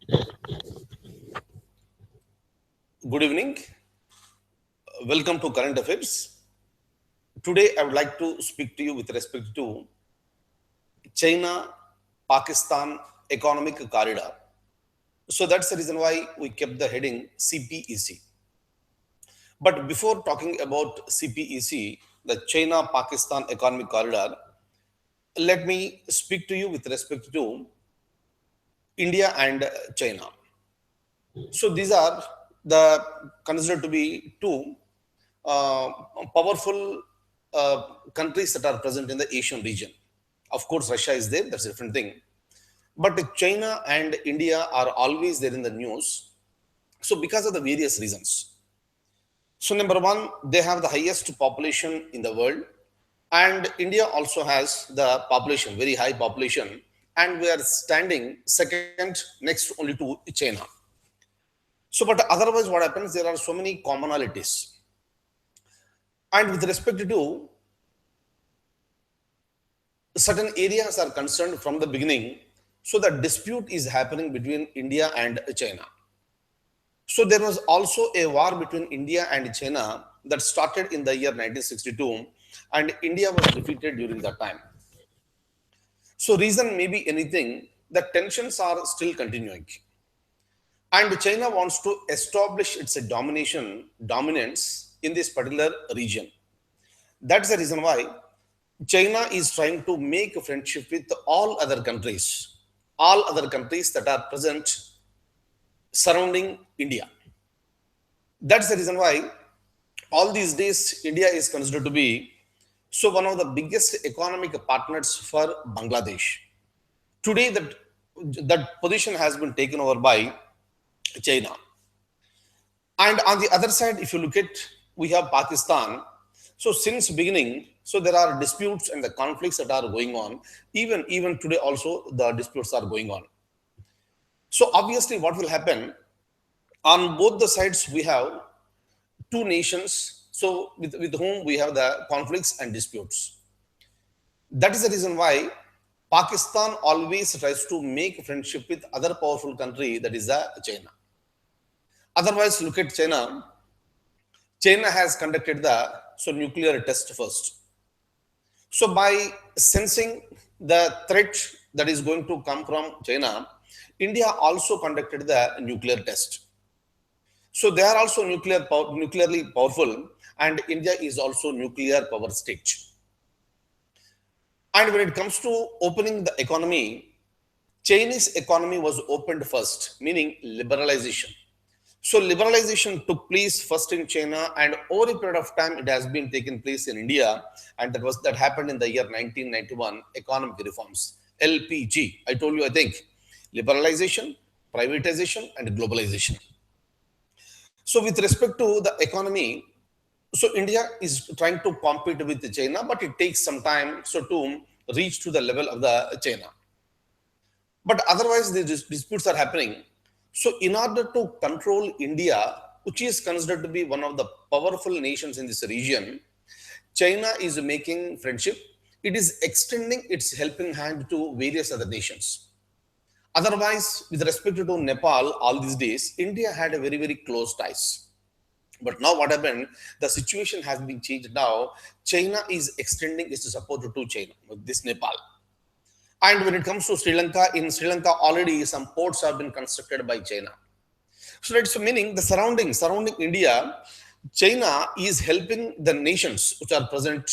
Good evening. Welcome to Current Affairs. Today, I would like to speak to you with respect to China-Pakistan Economic Corridor. So that's the reason why we kept the heading CPEC. But before talking about CPEC, the China-Pakistan Economic Corridor, let me speak to you with respect to India and China. So these are the considered to be two uh, powerful countries that are present in the Asian region. Of course, Russia is there, that's a different thing. But China and India are always there in the news. So, because of the various reasons. So, number one, they have the highest population in the world. And India also has the population, very high population. And we are standing second next only to China. So, but otherwise, what happens? There are so many commonalities. And with respect to certain areas are concerned from the beginning, so the dispute is happening between India and China. So there was also a war between India and China that started in the year 1962, and India was defeated during that time. So reason may be anything, the tensions are still continuing. And China wants to establish its dominance in this particular region. That's the reason why China is trying to make a friendship with all other countries that are present surrounding India. That's the reason why all these days India is considered to be one of the biggest economic partners for Bangladesh. Today, that position has been taken over by China. And on the other side, if you look at, we have Pakistan. So since beginning, so there are disputes and the conflicts that are going on. Even today also, the disputes are going on. So obviously, what will happen? On both the sides, we have two nations, so with whom we have the conflicts and disputes. That is the reason why Pakistan always tries to make friendship with other powerful country, that is the China. Otherwise, look at China. China has conducted the nuclear test first. So by sensing the threat that is going to come from China, India also conducted the nuclear test. So they are also nuclearly powerful, and India is also nuclear power state. And when it comes to opening the economy, Chinese economy was opened first, meaning liberalization. So liberalization took place first in China, and over a period of time, it has been taken place in India, and that happened in the year 1991. Economic reforms, LPG. I told you, I think, liberalization, privatization, and globalization. So with respect to the economy, so India is trying to compete with China, but it takes some time to reach to the level of the China. But otherwise, the disputes are happening. So in order to control India, which is considered to be one of the powerful nations in this region, China is making friendship. It is extending its helping hand to various other nations. Otherwise, with respect to Nepal, all these days, India had a very, very close ties. But now what happened? The situation has been changed now. China is extending its support to China, this Nepal. And when it comes to Sri Lanka, in Sri Lanka already some ports have been constructed by China. So that's meaning the surrounding India, China is helping the nations which are present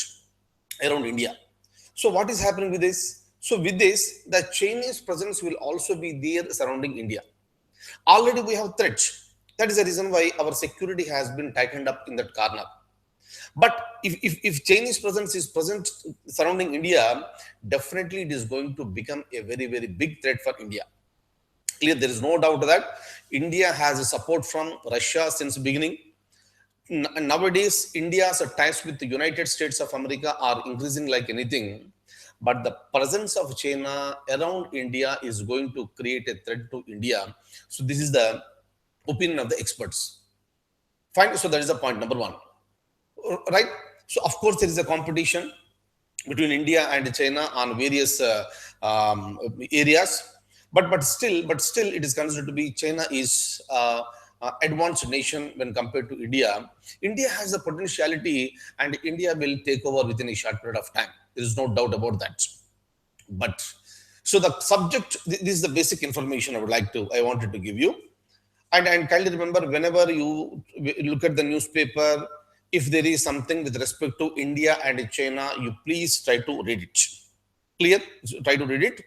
around India. So what is happening with this? So with this, the Chinese presence will also be there surrounding India. Already we have threats. That is the reason why our security has been tightened up in that corner. But if Chinese presence is present surrounding India, definitely it is going to become a very, very big threat for India. Clear, there is no doubt that India has support from Russia since beginning. Nowadays, India's ties with the United States of America are increasing like anything. But the presence of China around India is going to create a threat to India. So this is the opinion of the experts. Fine. So that is the point number one. Right. So of course there is a competition between India and China on various areas. But still, it is considered to be China is advanced nation when compared to India. India has the potentiality, and India will take over within a short period of time. There is no doubt about that. But so the subject, this is the basic information I wanted to give you. And kindly remember, whenever you look at the newspaper, if there is something with respect to India and China, you please try to read it. Clear? So try to read it.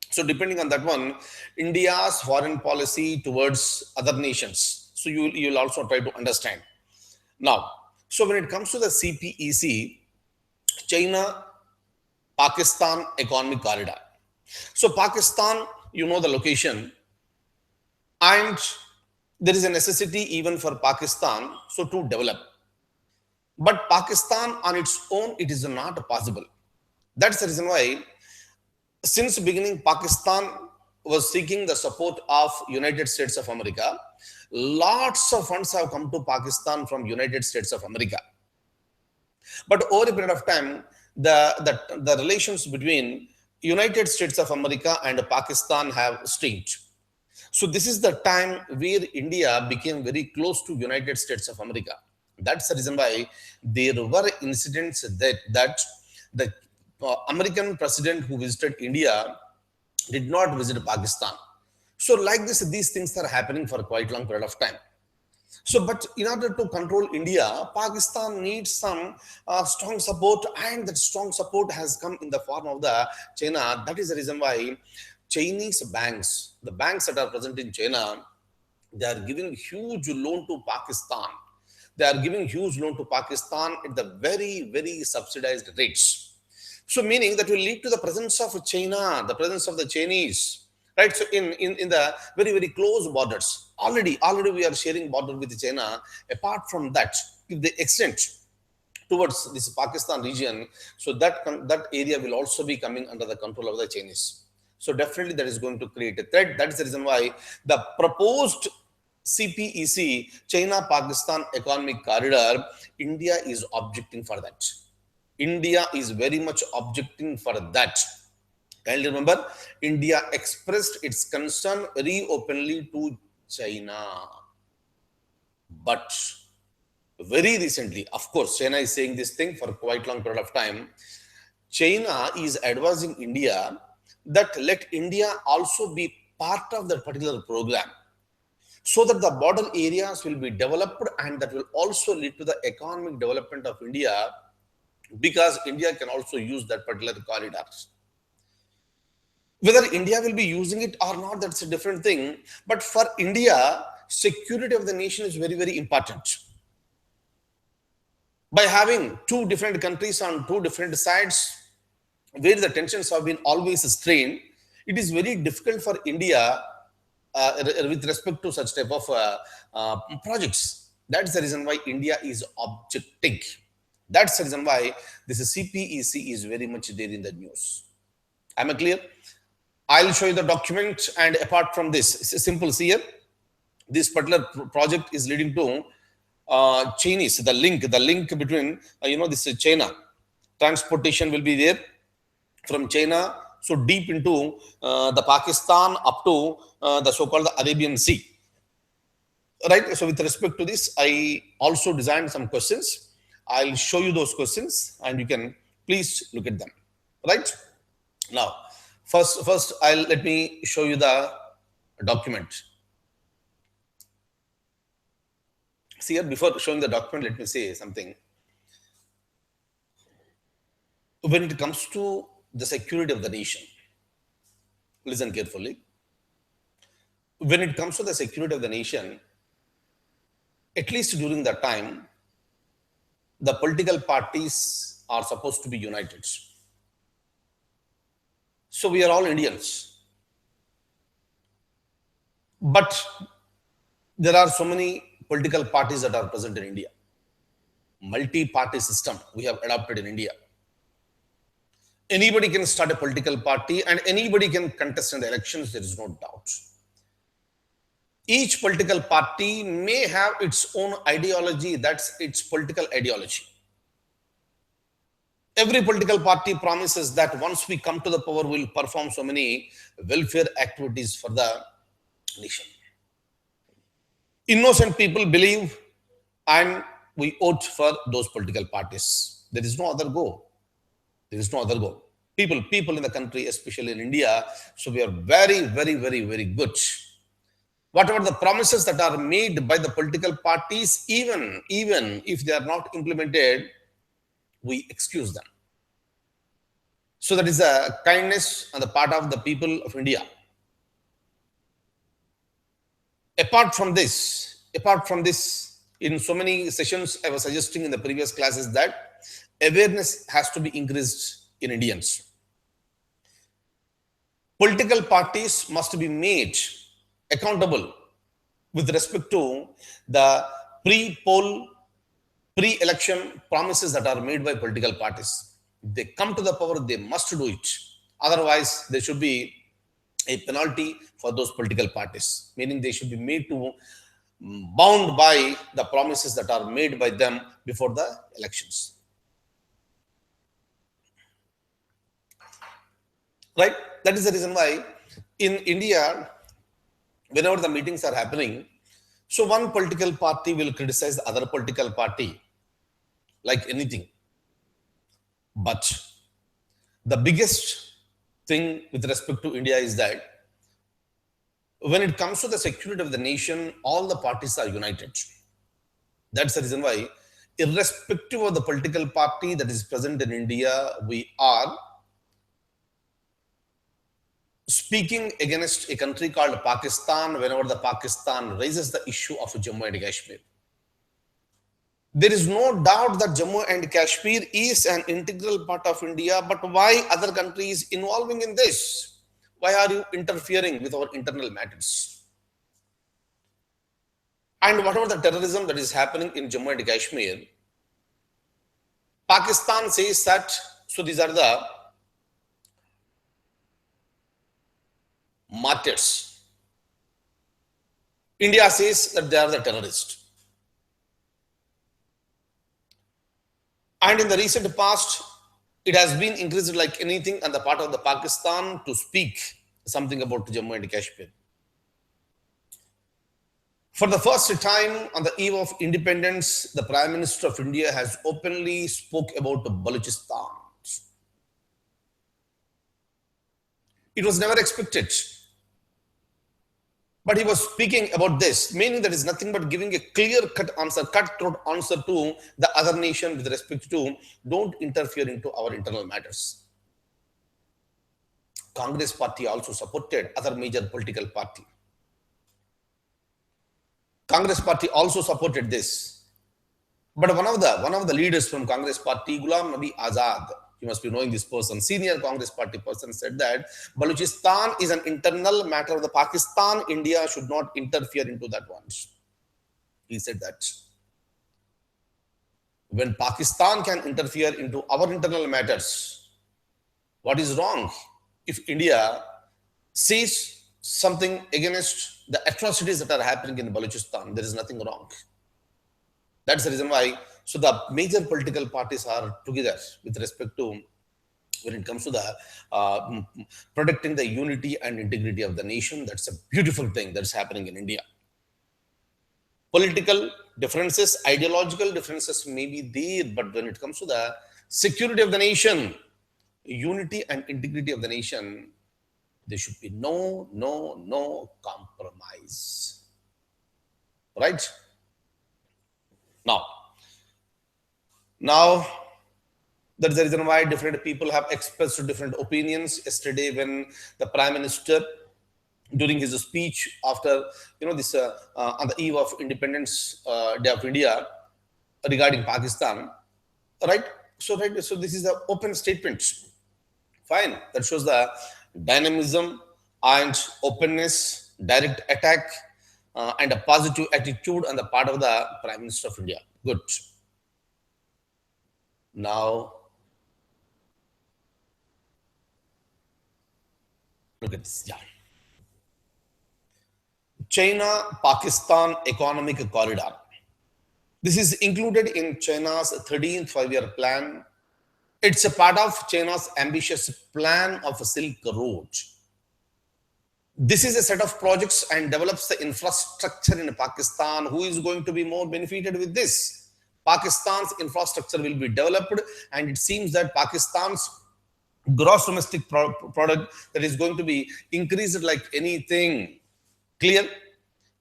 So depending on that one, India's foreign policy towards other nations. So you'll also try to understand. Now, so when it comes to the CPEC, China Pakistan Economic Corridor. So Pakistan, you know the location, and there is a necessity even for Pakistan so to develop. But Pakistan on its own, it is not possible. That's the reason why since beginning Pakistan was seeking the support of United States of America. Lots of funds have come to Pakistan from United States of America. But over a period of time, the relations between United States of America and Pakistan have strained. So this is the time where India became very close to United States of America. That's the reason why there were incidents that the American president who visited India did not visit Pakistan. So like this, these things are happening for a quite long period of time. So, but in order to control India, Pakistan needs some strong support, and that strong support has come in the form of the China. That is the reason why Chinese banks, the banks that are present in China, they are giving huge loan to Pakistan. They are giving huge loan to Pakistan at the very, very subsidized rates. So meaning that will lead to the presence of China, the presence of the Chinese, right? So in the very, very close borders, already we are sharing border with China. Apart from that, if they extend towards this Pakistan region, so that area will also be coming under the control of the Chinese. So definitely that is going to create a threat. That is the reason why the proposed CPEC, China-Pakistan Economic Corridor, India is objecting for that. India is very much objecting for that. And remember, India expressed its concern very openly to China. But very recently, of course, China is saying this thing for quite long period of time. China is advising India that let India also be part of that particular program, so that the border areas will be developed, and that will also lead to the economic development of India, because India can also use that particular corridors. Whether India will be using it or not, that's a different thing. But for India, security of the nation is very, very important. By having two different countries on two different sides, where the tensions have been always strained, it is very difficult for India with respect to such type of projects. That's the reason why India is objecting. That's the reason why this CPEC is very much there in the news. Am I clear? I'll show you the document, and apart from this, it's simple. See here, this particular project is leading to Chinese. The link between this China transportation will be there from China, so deep into the Pakistan up to the so-called Arabian Sea. Right. So with respect to this, I also designed some questions. I'll show you those questions, and you can please look at them. Right now. First, let me show you the document. See here, before showing the document, let me say something. When it comes to the security of the nation, listen carefully. When it comes to the security of the nation, at least during that time, the political parties are supposed to be united. So we are all Indians. But there are so many political parties that are present in India. Multi-party system we have adopted in India. Anybody can start a political party, and anybody can contest in the elections, there is no doubt. Each political party may have its own ideology, that's its political ideology. Every political party promises that once we come to the power, we'll perform so many welfare activities for the nation. Innocent people believe and we vote for those political parties. There is no other go. There is no other go. People in the country, especially in India, so we are very good. Whatever the promises that are made by the political parties, even if they are not implemented, we excuse them. So that is a kindness on the part of the people of India. Apart from this, in so many sessions, I was suggesting in the previous classes that awareness has to be increased in Indians. Political parties must be made accountable with respect to the pre-poll, pre-election promises that are made by political parties. If they come to the power, they must do it. Otherwise, there should be a penalty for those political parties, meaning they should be made to bound by the promises that are made by them before the elections. Right? That is the reason why in India, whenever the meetings are happening, so one political party will criticize the other political party like anything. But the biggest thing with respect to India is that when it comes to the security of the nation, all the parties are united. That's the reason why, irrespective of the political party that is present in India, we are speaking against a country called Pakistan whenever the Pakistan raises the issue of Jammu and Kashmir. There is no doubt that Jammu and Kashmir is an integral part of India, but why other countries involving in this? Why are you interfering with our internal matters? And whatever the terrorism that is happening in Jammu and Kashmir, Pakistan says that, so these are the martyrs. India says that they are the terrorists. And in the recent past, it has been increased like anything on the part of the Pakistan to speak something about Jammu and Kashmir. For the first time on the eve of independence, the Prime Minister of India has openly spoke about Balochistan. It was never expected. But he was speaking about this, meaning that is nothing but giving a clear-cut answer, cut-throat answer to the other nation with respect to don't interfere into our internal matters. Congress party also supported other major political party. Congress party also supported this. But one of the leaders from Congress party, Ghulam Nabi Azad, you must be knowing this person, senior Congress party person, said that Balochistan is an internal matter of the Pakistan. India should not interfere into that one. He said that. When Pakistan can interfere into our internal matters, what is wrong? If India says something against the atrocities that are happening in Balochistan, there is nothing wrong. That's the reason why. So the major political parties are together with respect to when it comes to the protecting the unity and integrity of the nation. That's a beautiful thing that's happening in India. Political differences, ideological differences may be there, but when it comes to the security of the nation, unity and integrity of the nation, there should be no compromise. Right? Now, that is the reason why different people have expressed different opinions. Yesterday, when the Prime Minister, during his speech after this on the eve of Independence Day of India regarding Pakistan, right? So this is an open statement. Fine, that shows the dynamism and openness, direct attack, and a positive attitude on the part of the Prime Minister of India. Good. Now, look at this. Yeah. China-Pakistan Economic Corridor. This is included in China's 13th five-year plan It's a part of China's ambitious plan of a Silk Road. This is a set of projects and develops the infrastructure in Pakistan. Who is going to be more benefited with this? Pakistan's infrastructure will be developed, and it seems that Pakistan's gross domestic product that is going to be increased like anything. Clear?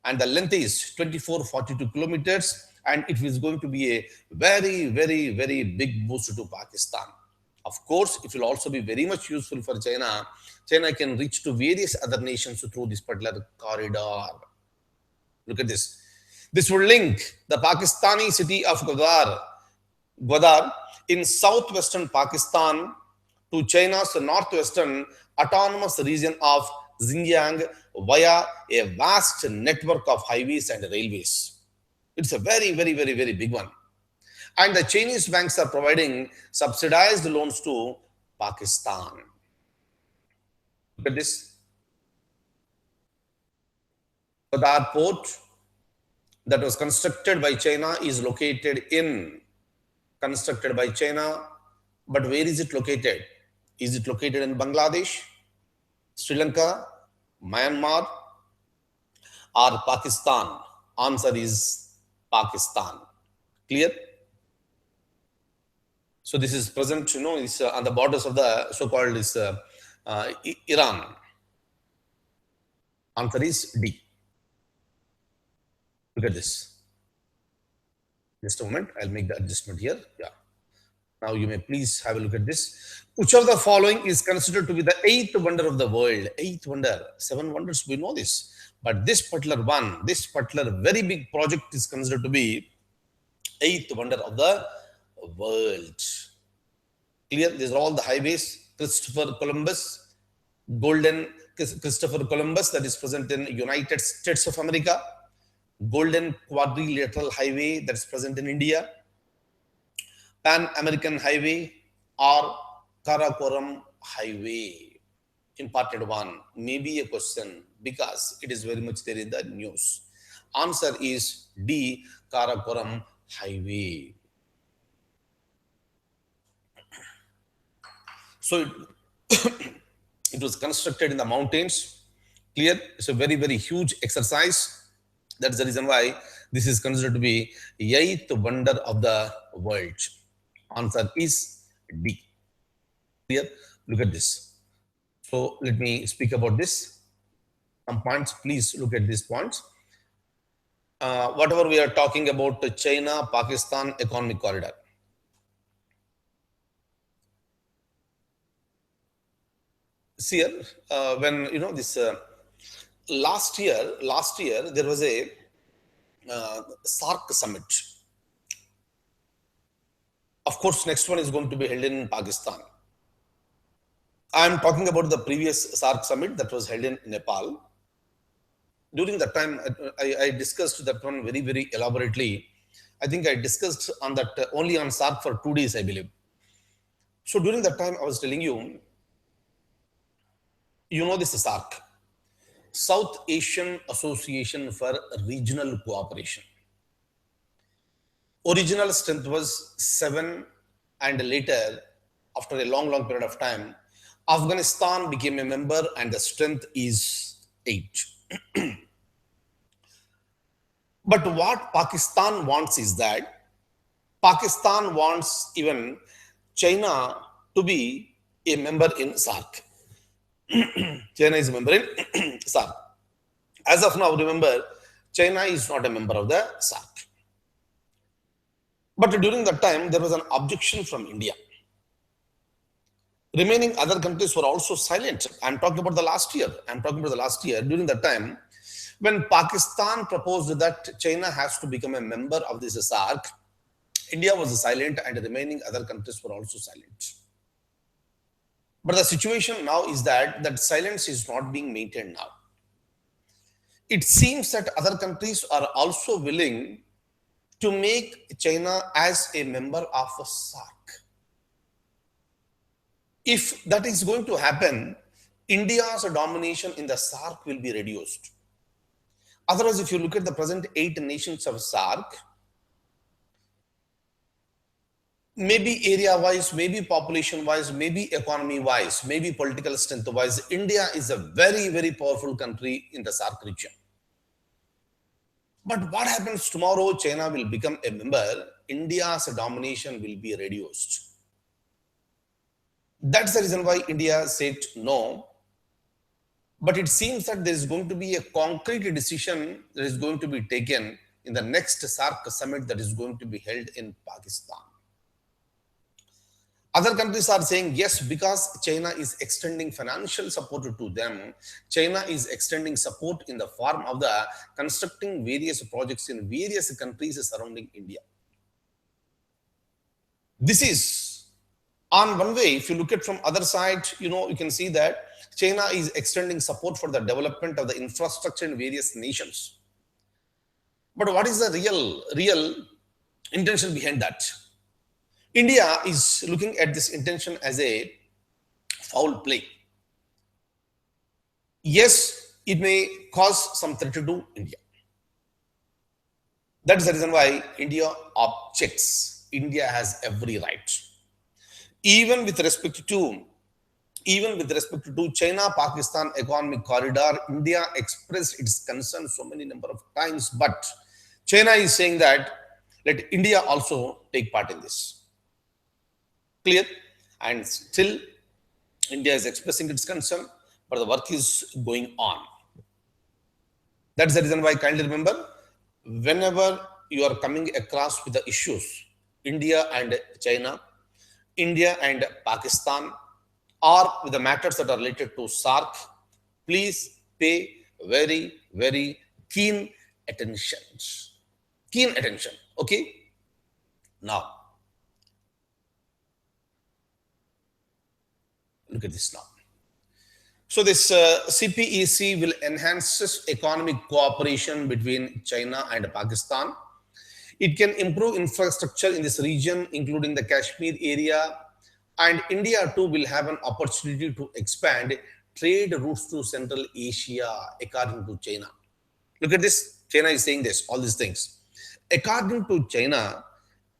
And the length is 2442 kilometers, and it is going to be a very, very, very big boost to Pakistan. Of course, it will also be very much useful for China. China can reach to various other nations through this particular corridor. Look at this. This will link the Pakistani city of Gwadar in southwestern Pakistan to China's northwestern autonomous region of Xinjiang via a vast network of highways and railways. It's a very, very, very, very big one. And the Chinese banks are providing subsidized loans to Pakistan. Look at this. Gwadar port that was constructed by China is located in, but where is it located? Is it located in Bangladesh, Sri Lanka, Myanmar, or Pakistan? Answer is Pakistan. Clear? So this is present, is on the borders of the so-called Iran. Answer is D. Look at this. Just a moment, I'll make the adjustment here. Yeah. Now you may please have a look at this. Which of the following is considered to be the eighth wonder of the world? Eighth wonder. 7 wonders, we know this. But this particular one, this particular very big project is considered to be eighth wonder of the world. Clear? These are all the highways. Christopher Columbus, Golden Christopher Columbus, that is present in United States of America. Golden Quadrilateral Highway, that is present in India. Pan American Highway or Karakoram Highway. Important one, maybe a question because it is very much there in the news. Answer is D, Karakoram Highway. So it was constructed in the mountains. Clear? It's a very, very huge exercise. That is the reason why this is considered to be the eighth wonder of the world. Answer is D. Clear? Look at this. So let me speak about this. Some points, please look at these points. Whatever we are talking about the China-Pakistan economic corridor. See here, when this last year there was a SAARC summit. Of course, next one is going to be held in Pakistan. I am talking about the previous SAARC summit that was held in Nepal. During that time, I discussed that one very, very elaborately. I think I discussed on that only on SAARC for 2 days, I believe. So during that time, I was telling you, this is SAARC, South Asian Association for Regional Cooperation. Original strength was 7, and later, after a long, long period of time, Afghanistan became a member and the strength is 8. But what Pakistan wants is that Pakistan wants even China to be a member in SAARC. China is a member in SAARC. As of now, remember, China is not a member of the SAARC. But during that time, there was an objection from India. Remaining other countries were also silent. I'm talking about the last year. During that time, when Pakistan proposed that China has to become a member of this SAARC, India was silent and the remaining other countries were also silent. But the situation now is that silence is not being maintained now. It seems that other countries are also willing to make China as a member of a SAARC. If that is going to happen, India's domination in the SAARC will be reduced. Otherwise, if you look at the present 8 nations of SAARC, maybe area wise, maybe population wise, maybe economy wise, maybe political strength wise, India is a very, very powerful country in the SAARC region. But what happens tomorrow? China will become a member, India's domination will be reduced. That's the reason why India said no. But it seems that there is going to be a concrete decision that is going to be taken in the next SAARC summit that is going to be held in Pakistan. Other countries are saying yes, because China is extending financial support to them. China is extending support in the form of the constructing various projects in various countries surrounding India. This is on one way. If you look at from other side, you can see that China is extending support for the development of the infrastructure in various nations. But what is the real intention behind that? India is looking at this intention as a foul play. Yes, it may cause some threat to India. That is the reason why India objects. India has every right. Even with respect to China-Pakistan economic corridor, India expressed its concern so many number of times, but China is saying that let India also take part in this. Clear? And still India is expressing its concern, but the work is going on. That's the reason why, kindly remember, whenever you are coming across with the issues, India and China, India and Pakistan, or with the matters that are related to SAARC, please pay very, very keen attention. Keen attention. Okay? Now, look at this now. So this CPEC will enhance economic cooperation between China and Pakistan. It can improve infrastructure in this region, including the Kashmir area, and India too will have an opportunity to expand trade routes to Central Asia, according to China. Look at this. China is saying this, all these things. According to China,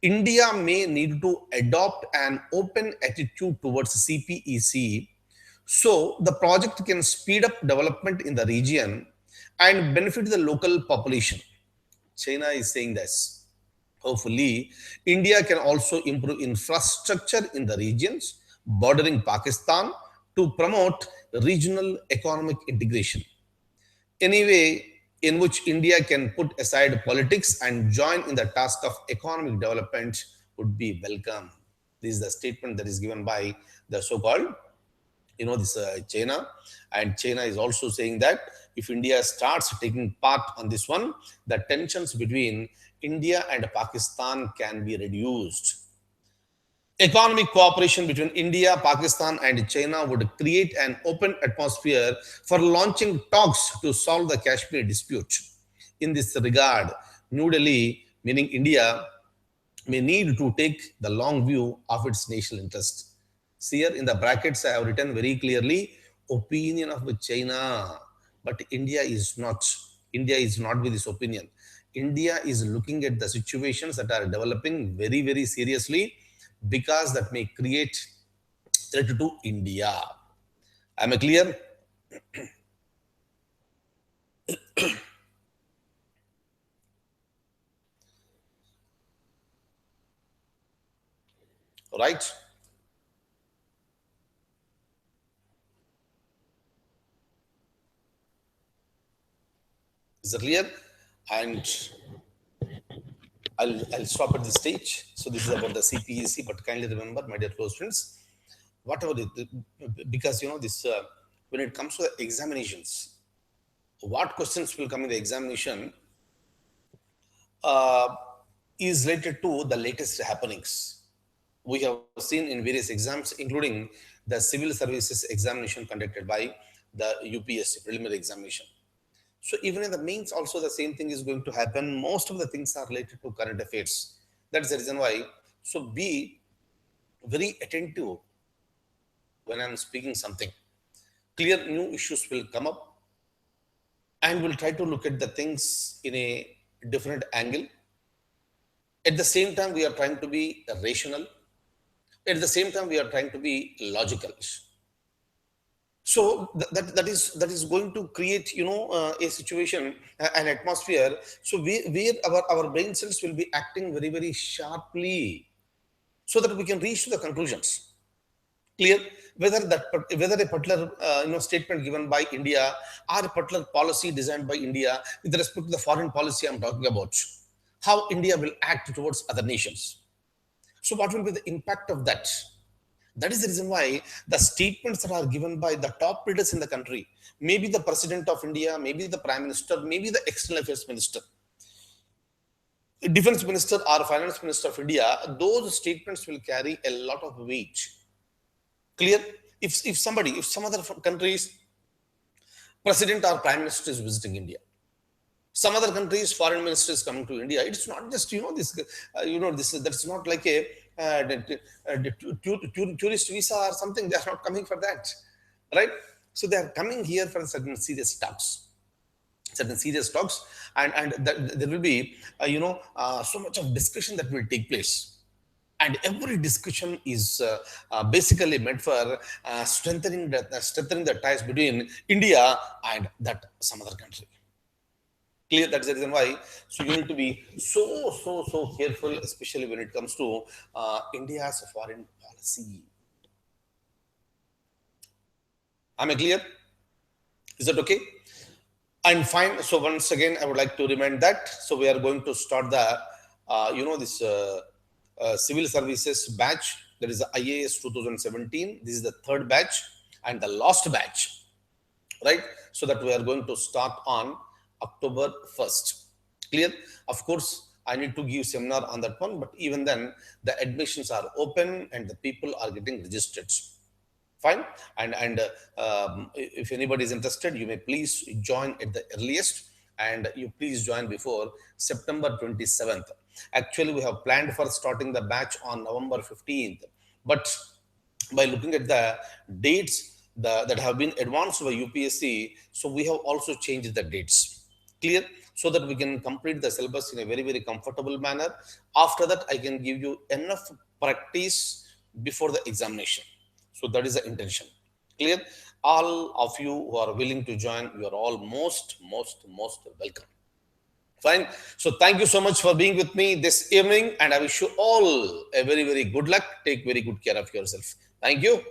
India may need to adopt an open attitude towards CPEC so the project can speed up development in the region and benefit the local population. China is saying this. Hopefully, India can also improve infrastructure in the regions bordering Pakistan to promote regional economic integration. Anyway, in which India can put aside politics and join in the task of economic development would be welcome. This is the statement that is given by the so-called, China. And China is also saying that if India starts taking part on this one, the tensions between India and Pakistan can be reduced. Economic cooperation between India, Pakistan, and China would create an open atmosphere for launching talks to solve the Kashmir dispute. In this regard, New Delhi, meaning India, may need to take the long view of its national interest. See here in the brackets, I have written very clearly, opinion of China, but India is not. India is not with this opinion. India is looking at the situations that are developing very, very seriously, because that may create threat to India. Am I clear? Right? Is it clear? And I'll stop at this stage. So this is about the CPEC, but kindly remember, my dear close friends, whatever because this when it comes to the examinations, what questions will come in the examination is related to the latest happenings. We have seen in various exams, including the civil services examination conducted by the UPSC preliminary examination. So even in the mains also the same thing is going to happen. Most of the things are related to current affairs. That's the reason why. So be very attentive when I'm speaking something. Clear new issues will come up, and we'll try to look at the things in a different angle. At the same time, we are trying to be rational. At the same time, we are trying to be logical. So that is going to create, a situation, an atmosphere. So where our brain cells will be acting very very sharply, so that we can reach to the conclusions. Clear? Whether a particular statement given by India, or a particular policy designed by India with respect to the foreign policy I'm talking about, how India will act towards other nations. So what will be the impact of that? That is the reason why the statements that are given by the top leaders in the country, maybe the president of India, maybe the prime minister, maybe the external affairs minister, defense minister, or finance minister of India, those statements will carry a lot of weight. Clear? If some other countries president or prime minister is visiting India, some other countries foreign minister is coming to India, it's not just this that's not like a tourist visa or something. They are not coming for that, right? So they are coming here for certain serious talks, and there will be so much of discussion that will take place, and every discussion is basically meant for strengthening the ties between India and that some other country. Clear? That's the reason why. So you need to be so careful, especially when it comes to India's foreign policy. Am I clear? Is that okay? I'm fine. So once again, I would like to remind that. So we are going to start the this civil services batch. That is the IAS 2017. This is the third batch and the last batch, right? So that we are going to start on October 1st. Clear? Of course, I need to give seminar on that one, but even then, the admissions are open and the people are getting registered. Fine. And if anybody is interested, you may please join at the earliest, and you please join before September 27th. Actually, we have planned for starting the batch on November 15th, but by looking at the dates that have been advanced by UPSC, so we have also changed the dates. Clear? So that we can complete the syllabus in a very very comfortable manner. After that, I can give you enough practice before the examination. So that is the intention. Clear? All of you who are willing to join, you are all most welcome. Fine. So thank you so much for being with me this evening, and I wish you all a very very good luck. Take very good care of yourself. Thank you.